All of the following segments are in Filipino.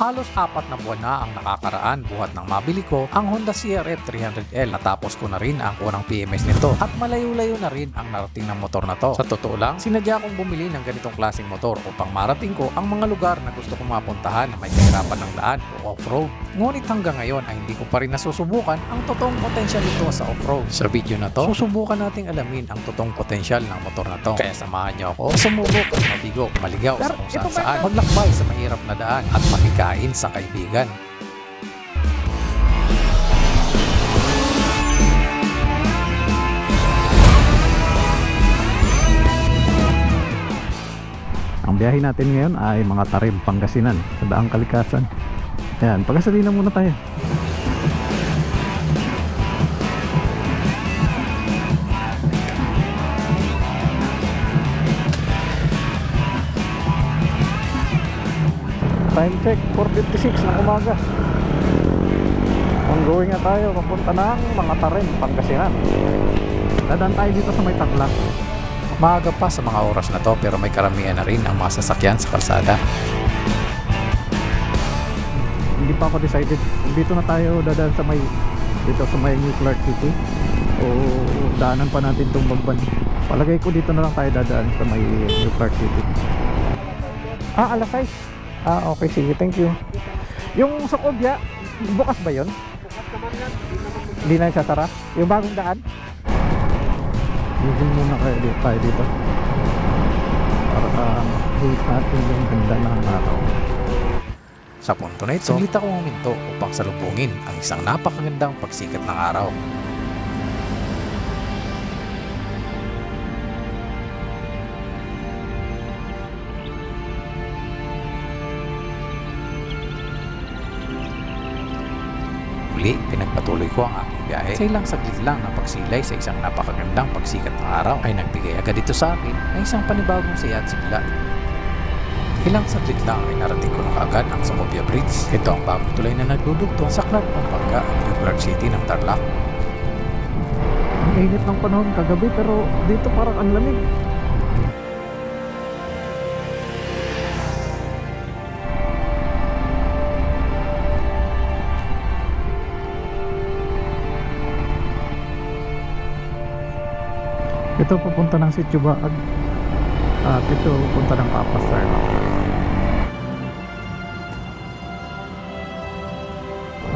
Halos 4 na buwan na ang nakakaraan buhat nang mabili ko ang Honda CRF 300L. Natapos ko na rin ang unang PMS nito at malayo-layo na rin ang narating ng motor na to. Sa totoo lang, sinadya kong bumili ng ganitong klaseng motor upang marating ko ang mga lugar na gusto kong mapuntahan na may kahirapan ng daan o off-road. Ngunit hanggang ngayon ay hindi ko pa rin nasusubukan ang totoong potensyal nito sa off-road. Sa video na to, susubukan nating alamin ang totoong potensyal ng motor na to. Kaya samahan niyo ako sumubok at mabigo, maligaw sa kung saan maglakbay sa mahirap na daan at makikain sa kaibigan. Ang biyahe natin ngayon ay mga Tarim, Pangasinan sa Daang Kalikasan. Ayan, pagasolina muna tayo. Time check, 4:56 ng umaga. Ongoing na tayo, papunta ng mga Tarim, Pangasinan. Dadaan tayo dito sa may Tarlac. Maaga pa sa mga oras na to pero may karamihan na rin ang mga sasakyan sa kalsada. Hindi pa ako decided. Dito na tayo dadaan sa may New Clark City o daanan pa natin itong Bagban. Palagay ko dito na lang tayo dadaan sa may New Clark City. Alas 6. Okay, sige, thank you. Yung Socobia, bukas ba yun? Bukas naman yan. Hindi na sasara? Yung bagong daan? Moving muna tayo dito para hit natin yung ganda ng araw. Sa punto na ito, saglit akong huminto upang salubungin ang isang napakagandang pagsikat ng araw. Muli, pinagpatuloy ko ang aking biyahe. Sa ilang saglit lang na pagsilay sa isang napakagandang pagsikat ng araw ay nagbigay agad dito sa akin ng isang panibagong saya at sigla. Ilang saglit lang ay narating ko na kaagad ang Socobia Bridge. Ito ang bagong tulay na nagdudugtong sa Clark, Pampanga, New Clark City ng Tarlac. Ang init ng panahon kagabi pero dito parang ang lamig. Ito papunta ng Sitio Baag at ito papunta ng Papas Tarlac.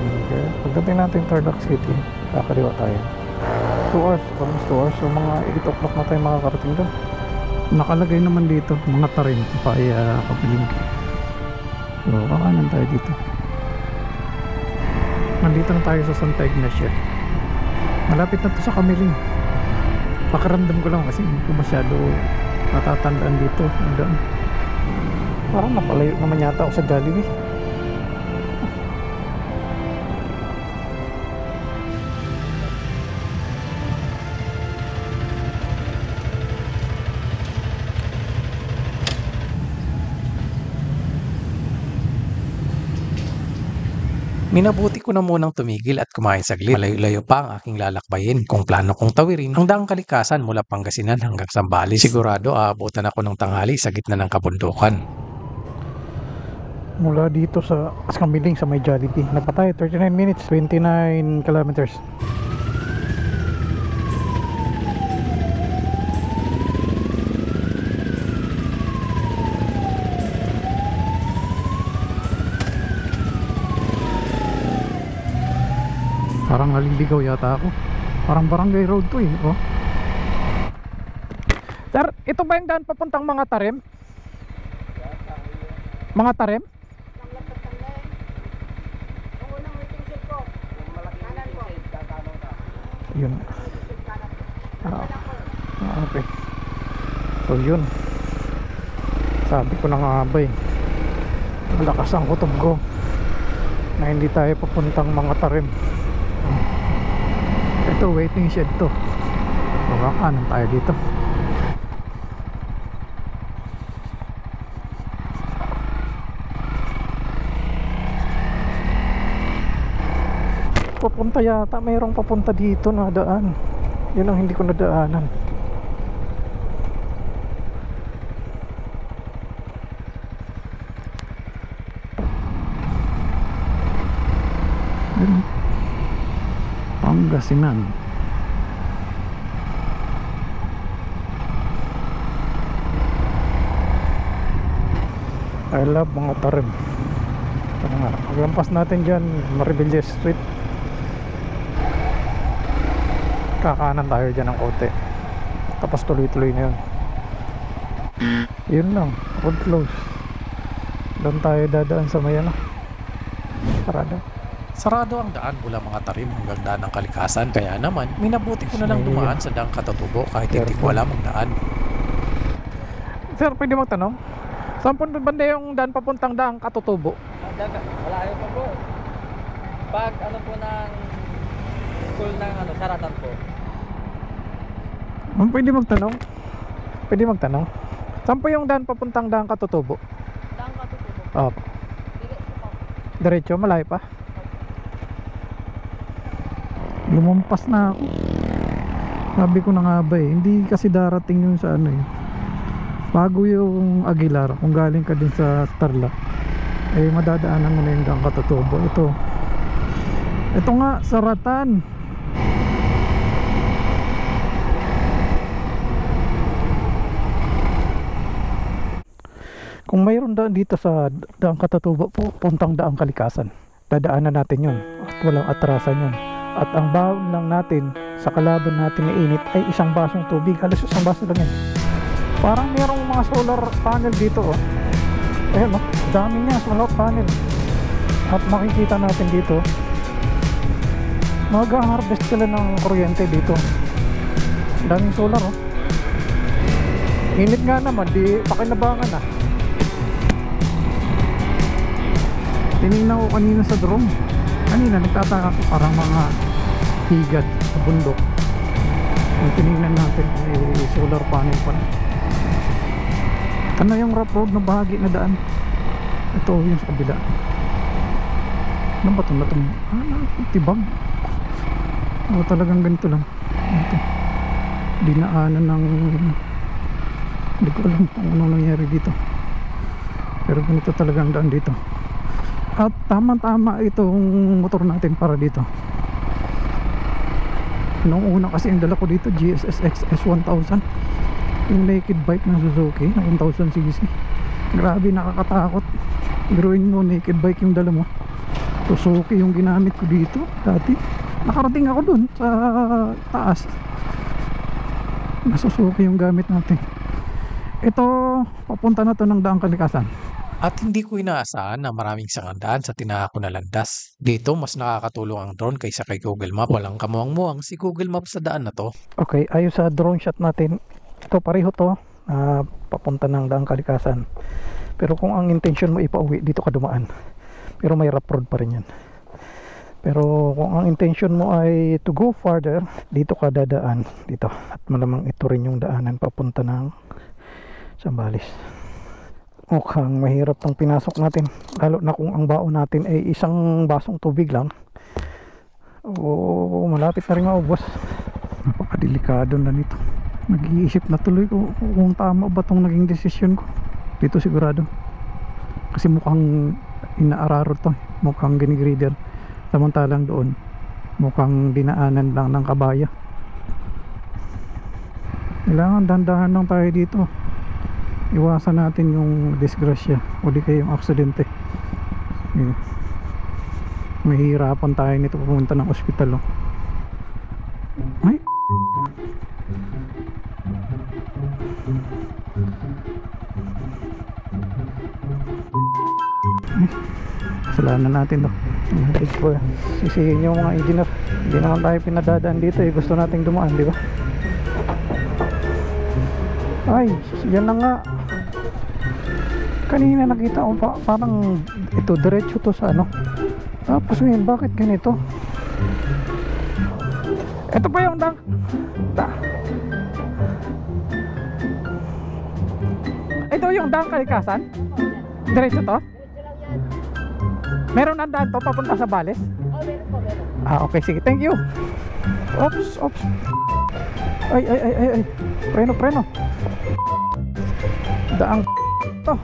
Okay. Pagdating natin Tarlac City, kakaliwa tayo. 2 hours, almost 2 hours. So mga 8 o'clock na tayo makakarating doon. Nakalagay naman dito mga Tarim, Papaya, Kapilingki. So kakanan tayo dito. Nandito na tayo sa Santa Ignacia. Malapit na to sa Kamiling. Pakiramdam ko lang kasi hindi ko masyado natatandaan dito. Parang napalayo naman yata ako sa Jollibee. Minabuti ko na munang tumigil at kumain saglit. Malayo-layo pa ang aking lalakbayin kung plano kong tawirin ang Daang Kalikasan mula Pangasinan hanggang Zambales. Sigurado aabutan ako ng tanghali sa gitna ng kabundukan. Mula dito sa Kamiling sa may Jollibee, nagpatay 39 minutes, 29 kilometers. Parang Halimbigaw yata ako. Parang barangay road to eh. Oh. Sir, ito ba yung daan papuntang mga Tarim? Mga Tarim? Yun. Okay. So yun. Sabi ko na nga ba eh, malakas ang kutob ko na hindi tayo papuntang mga Tarim. Ito waiting shed to. Makakanan tayo dito. Papunta yata, mayroong papunta dito na daan. Yun ang hindi ko nadaanan. Ayun. Pangasinan. I love mga tarim. Tara nga, paglampas natin dyan Maribel Street, kakanan tayo dyan ng konti, tapos tuloy-tuloy na yun. Yun lang, road close. Doon tayo dadaan sa may parada. Sarado ang daan mula mga tarim hanggang daan ng Kalikasan, kaya naman minabuti ko na lang dumaan sa daang Katutubo kahit hindi ko alam ang daan. Sir, pwede magtanong? Saan po banda yung daan papuntang daang Katutubo? Malayo pa po. Pag ano po ng school ng Saratan po. Pwede magtanong? Pwede magtanong? Saan po yung daan papuntang daang Katutubo? Daang Katutubo? Opo. Diretso, malayo pa? Lumampas na ako. Sabi ko na nga ba hindi kasi darating yun sa bago yung Aguilar. Kung galing ka din sa Starlac, madadaanan mo na yung daang Katutubo. Ito nga, Saratan. Kung mayroon daan dito sa daang Katutubo po, puntang daang Kalikasan, dadaanan natin yun at walang atrasan yun. At ang baon lang natin sa kalaban natin na init ay isang basong tubig. Halos isang baso lang yan. Parang mayroong mga solar panel dito ayun dami niya, solar panel. At makikita natin dito mag-harvest sila ng kuryente dito. Daming solar init nga naman, di pakinabangan tinignan ko kanina sa drone. Kanina nagtataka ko parang mga higad sa bundok. Kung tinignan natin ay solar panel pa. Ano yung rough road na bahagi na daan? Ito yung sa kabila. Ano ba ito? Tibag. Talagang ganito lang. Ito. Dinaanan ng hindi ko alam kung anong nangyari dito. Pero ganito talagang daan dito. At tama-tama itong motor natin para dito. Noong una kasi yung dala ko dito GSS-X S1000, yung naked bike ng Suzuki na 1000cc. Grabe, nakakatakot. Biruin mo, naked bike yung dala mo. Suzuki yung ginamit ko dito dati. Nakarating ako dun sa taas na Suzuki yung gamit natin. Ito, papunta na to ng daang Kalikasan. At hindi ko inaasahan na maraming sangandaan sa tinahak ko na landas. Dito mas nakakatulong ang drone kaysa kay Google Map. Walang kamuang-muang si Google Map sa daan na to. Okay, ayos sa drone shot natin. Ito pareho to, papunta ng daang Kalikasan. Pero kung ang intention mo ipauwi, dito ka dumaan. Pero may rough road pa rin yan. Pero kung ang intention mo ay to go farther, dito ka dadaan dito. At malamang ito rin yung daanan papunta ng Zambales. Mukhang mahirap pang pinasok natin, lalo na kung ang baon natin ay isang basong tubig lang. Malapit na rin maubos. Napakadelikado na nito. Nag-iisip na tuloy kung tama ba itong naging desisyon ko dito, sigurado. Kasi mukhang inaararo to, mukhang ginigrider. Samantalang doon mukhang dinaanan lang ng kabaya. Kailangan dandahan lang tayo dito. Iwasan natin yung disgrasya o di kaya yung aksidente. Mahihirapan tayo nito pumunta ng ospital. Ay, kasalanan natin to. Sisihin yung mga engineer. Hindi naman tayo pinadadaan dito gusto nating dumaan, di ba? Ay, yan na nga. Kanina nakita ko parang ito diretso to sa tapos ngayon bakit ganito? Ito pa yung ito yung daang Kalikasan? Diretso to? Meron ang daan to papunta sa Bales? Meron. Okay, sige, thank you. Oops. Ay. Preno. Daang to.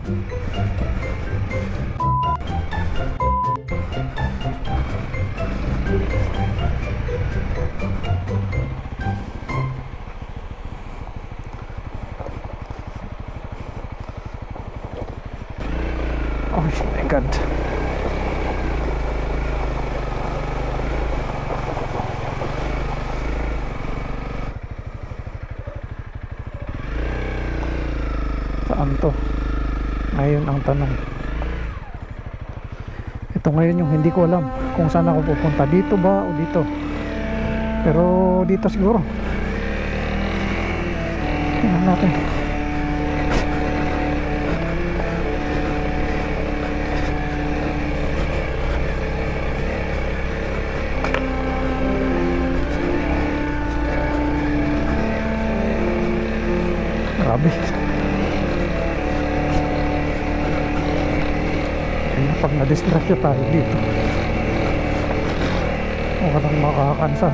ngayon ang tanong. Ito ngayon yung hindi ko alam kung saan ako pupunta, dito ba o dito. Pero dito siguro. Tingnan natin. Grabe. Ayun, pag na-distract tayo dito, walang makakansa.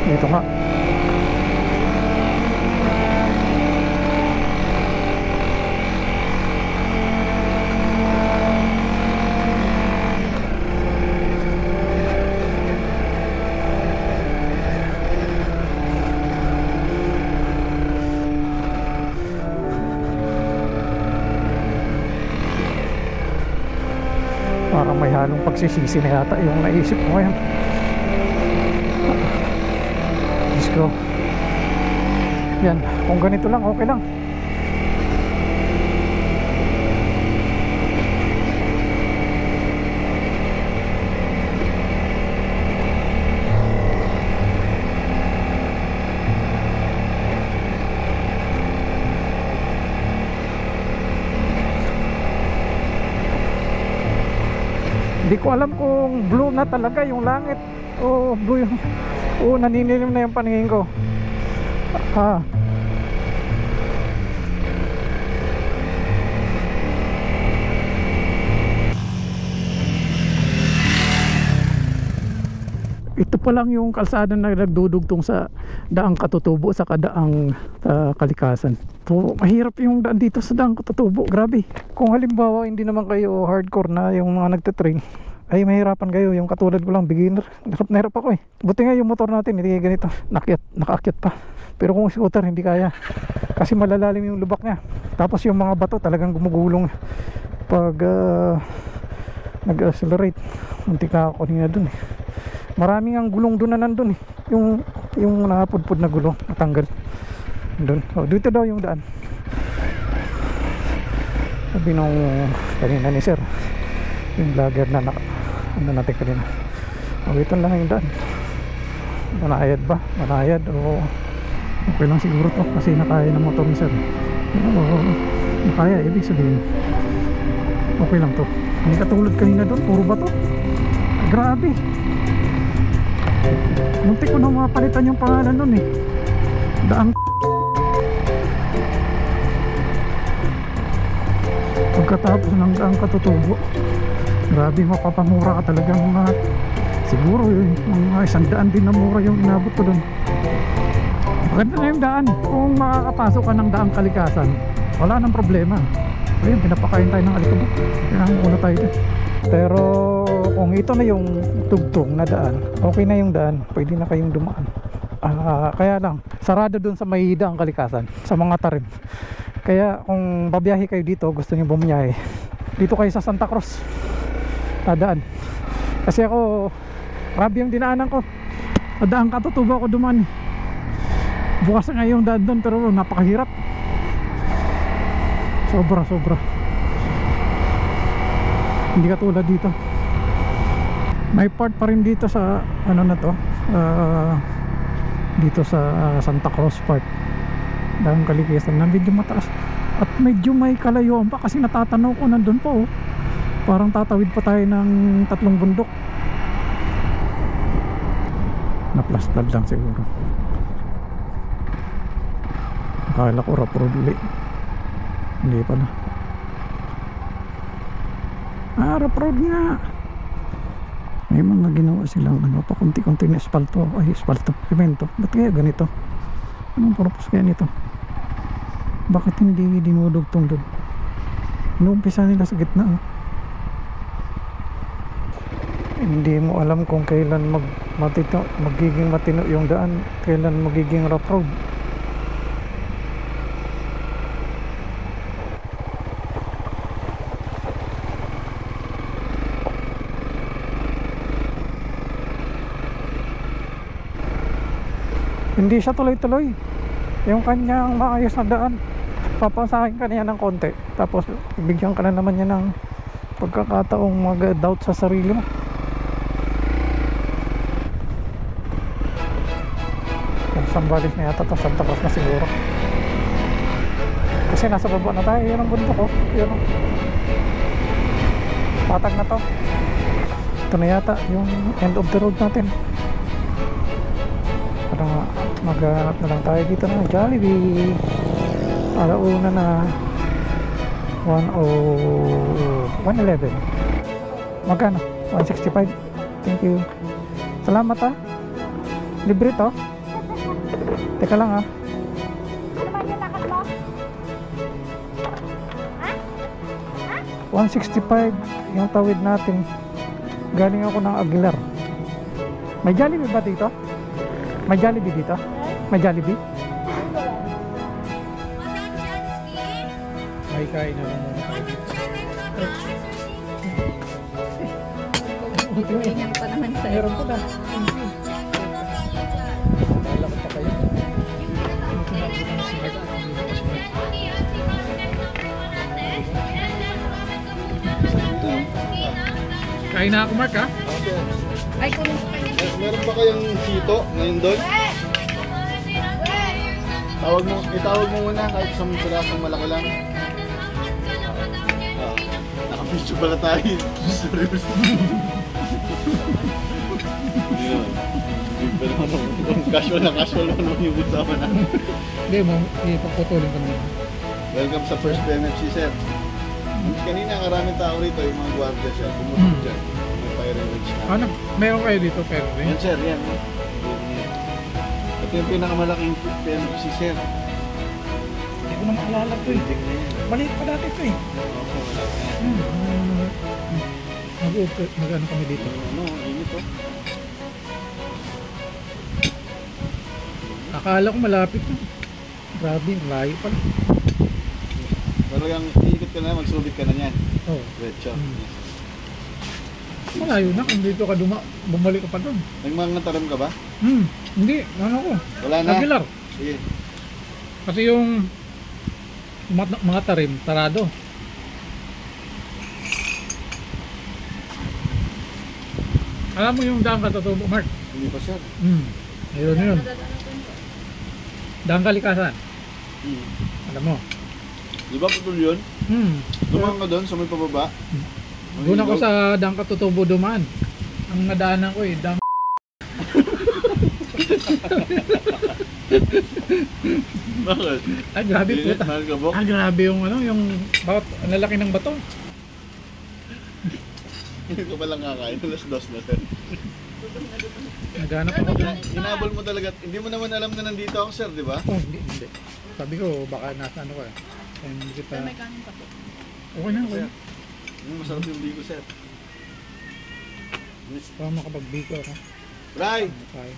Dito nga. Parang may halong pagsisisi na yata yung naisip ko ngayon. Diyos ko. Yan, kung ganito lang, okay lang. Hindi ko alam kung blue na talaga yung langit o blue yung... Oo, naninilim na yung paningin ko. Ito pa lang yung kalsada na nagdudugtong sa daang Katutubo sa daang Kalikasan. So, mahirap yung daan dito sa daang Katutubo. Grabe. Kung halimbawa hindi naman kayo hardcore na yung mga nagtitrain, ay mahirapan kayo. Yung katulad ko lang, beginner. Nahirap ako eh. Buti nga yung motor natin hindi ganito, nakaakyat pa. Pero kung scooter hindi kaya, kasi malalalim yung lubak niya. Tapos yung mga bato talagang gumugulong pag nag-accelerate. Muntik na ako kanina dun eh. Maraming ang gulong doon na nandun eh. Yung napudpud na gulong natanggal doon. Dito daw yung daan, sabi nung kanina ni sir, yung vlogger na ano natin kanina. Ito lang yung daan. Manayad ba? Manayad o okay lang siguro to kasi nakaya ng motor ni sir. Nakaya, ibig sabihin okay lang to. Hindi katulad kanina doon, puro bato. Grabe. Muntik ko na mapalitan yung pangalan nun eh. Daang pagkatapos ng Daang Katutubo. Grabe, mapapamura ka talaga mga siguro yun, mga 100 din na mura yung inabot ko dun. Maganda na yung daan. Kung makakapasok ka ng Daang Kalikasan, wala nang problema. Ayun, pinapakain tayo ng alikabok. Kaya muna tayo dun. Pero kung ito na yung tugtong na daan, okay na yung daan, pwede na kayong dumaan. Kaya lang, sarado dun sa may Daang Kalikasan, sa mga tarim. Kaya kung babiyahe kayo dito, gusto niyo bumiyahe, dito kayo sa Santa Cruz daan. Kasi ako, grabe yung dinaanan ko. Daang Katutubo ako dumaan. Bukas nga yung daan doon, pero napakahirap. Sobra. Hindi katulad dito. May part pa rin dito sa ano na to, dito sa Santa Cruz part, Daang Kalikasan, na medyo mataas at medyo may kalayuan pa kasi natatanaw ko nandun po oh. Parang tatawid pa tayo ng 3 bundok. Naplastad lang siguro. Akala ko rough road ulit. Hindi pala. Rough road nga. May mga ginawa silang ano, pa kunti-kunti na espalto. Ay, espalto, semento. Ba't kaya ganito? Anong purpose kaya nito? Bakit hindi dinudugtong doon? Inuumpisa nila sa gitna oh. Hindi mo alam kung kailan magiging matino yung daan, kailan magiging rough road. Hindi siya tuloy-tuloy. Yung kanyang maayos na daan, papasahin ka niya ng konti, tapos bigyan ka na naman niya ng pagkakataong mag-doubt sa sarili mo. Sambales na yata to, Santa Cruz na siguro, kasi nasa baba na tayo. Yan ang bundok ko, yan ang patag na to. Ito na yata yung end of the road natin. Parang maghanap na lang tayo dito ng Jollibee. Alauna na 111. Magkano? 165. Thank you. Salamat ha. Libre to. Teka lang ha. Ano ba yung lakad mo? Ha? 165 yung tawid natin. Galing ako ng Aguilar. May Jollibee ba dito? May Jollibee dito? May Jollibee? May kain na lang muna tayo dito. Ganyan pa naman sa'yo. Meron po na. Lalakad pa kayo. Kain na ako, Mark, ha? Ay, kung Meron ba kayong sito ngayon doon? Itawag mo muna kahit isang pirasong malaki lang. Nakapicture pala tayo. Sorry. Pero casual na naman yung usama na. Hindi, ipagputulin ka naman. Welcome sa first PMFC, sir. Kanina maraming tao rito, yung mga guardia siya. Pumunod dyan. May fire and range na. Ano? Meron kayo dito, pero Yan, sir, yan. Ito yung pinakamalaking PMFC, sir. hindi ko na maalala ito eh. Maliit pa dati ito eh. Mag-ano kami dito. Ano, init oh. Akala ko malapit na. Grabe, layo pala. Pero yung iikot ka na, magsubit ka na yan. Oh. Diretso. Malayo na kung dito ka bumalik ka pa doon. Nagmangataram ka ba? Hindi, ano ko. Wala na? Aguilar. Sige. Kasi yung mga tarim, tarado. Alam mo yung daan Katutubo, Mark? Hindi pa, sir. Ayun yun. Daan Kalikasan. Alam mo. Di ba putol yun? Dumang ka doon sa may pababa? Doon ako sa daan Katutubo dumaan. Ang nadaanan ko eh, daan. Bakit? Ay, grabe Init, puta. mahal ka, Bok? Grabe yung ano, yung ang lalaki ng bato. Hindi ko palang kakain. Alas 2 na, sir. Naghanap ako doon. Inabol mo talaga. Hindi mo naman alam na nandito ako, sir, di ba? Oh, hindi. Sabi ko, baka nasa ano ko eh. Hindi kita... may kanin pa po. Okay na, okay na. Masarap yung biko, sir. Para makapagbiko ako. Ray! Kain.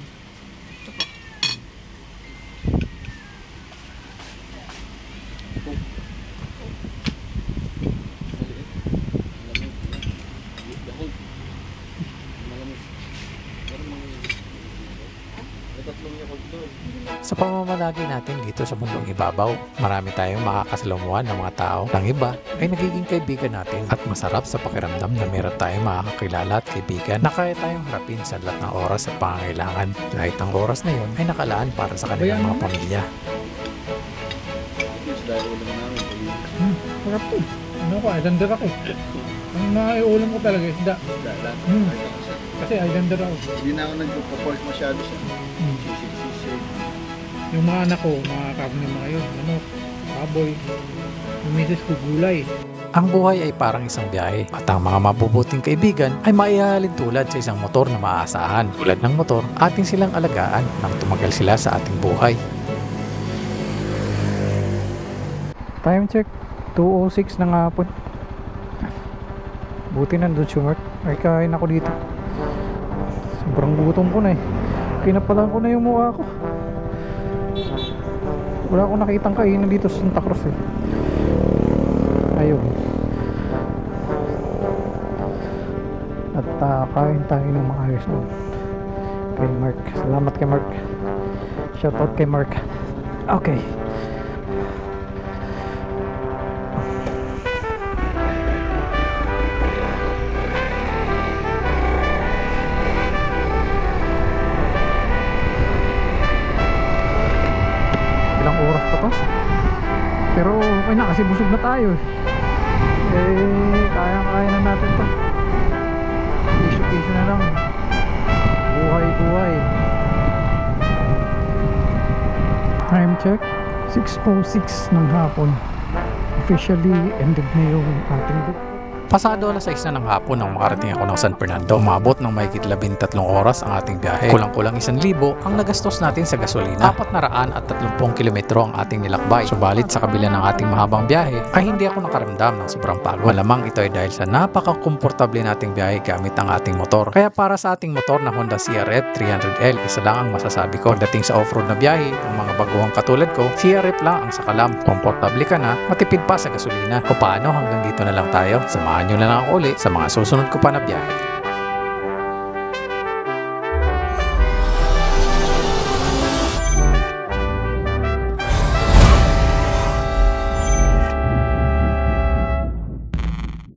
Sa pamamalagi natin dito sa mundong ibabaw, marami tayong makakasalamuhan ng mga tao. Ang iba ay nagiging kaibigan natin at masarap sa pakiramdam na meron tayong makakakilala at kaibigan na kaya tayong harapin sa lahat ng oras at pangangailangan. Kahit ang oras na yun ay nakalaan para sa kanilang mga pamilya. Yes, dahil ulam namin. Sarap to. Ano ko, islander ako. Ang naiulam ko talaga isda. Dalan. Kasi islander ako. Hindi na ako nagpo-pork masyado siya. Sisig-sisig. Yung mga anak ko, mga karne mga yun. Manok, baboy. Yung misis ko, gulay. Ang buhay ay parang isang biyahe at ang mga mabubuting kaibigan ay maihalin tulad sa isang motor na maaasahan. Tulad ng motor, ating silang alagaan nang tumagal sila sa ating buhay. Time check, 2:06 ng hapon. Buti nandun si Mark. Ay, kain ako dito. Sobrang gutom ko na eh. Pinapalan ko na yung mukha ko. Wala akong nakitang kainan dito sa Santa Cruz eh. Ayun. At kain tayo ng maayos doon. Kay Mark. Salamat kay Mark. Shoutout kay Mark. Okay. Ilang oras pa to? Pero okay na kasi busog na tayo. Kaya na natin to. Isu-isu na lang. Buhay. Time check 6:06 ng hapon. Officially ended na yung ating Pasado alas 6 na ng hapon nang makarating ako ng San Fernando. Umabot ng mahigit 13 oras ang ating biyahe. Kulang-kulang 1,000 ang nagastos natin sa gasolina. 430 kilometro ang ating nilakbay. Subalit sa kabila ng ating mahabang biyahe ay hindi ako nakaramdam ng sobrang pagod. Malamang ito ay dahil sa napaka-komportable nating biyahe gamit ang ating motor. Kaya para sa ating motor na Honda CRF 300L, isa lang ang masasabi ko. Pagdating sa off-road na biyahe, ang mga baguhang katulad ko, CRF lang ang sakalam. Komportable ka na, matipid pa sa gasolina. O paano, hanggang dito na lang tayo. Samahan nyo na lang ako ulit sa mga susunod ko pa na biyahe.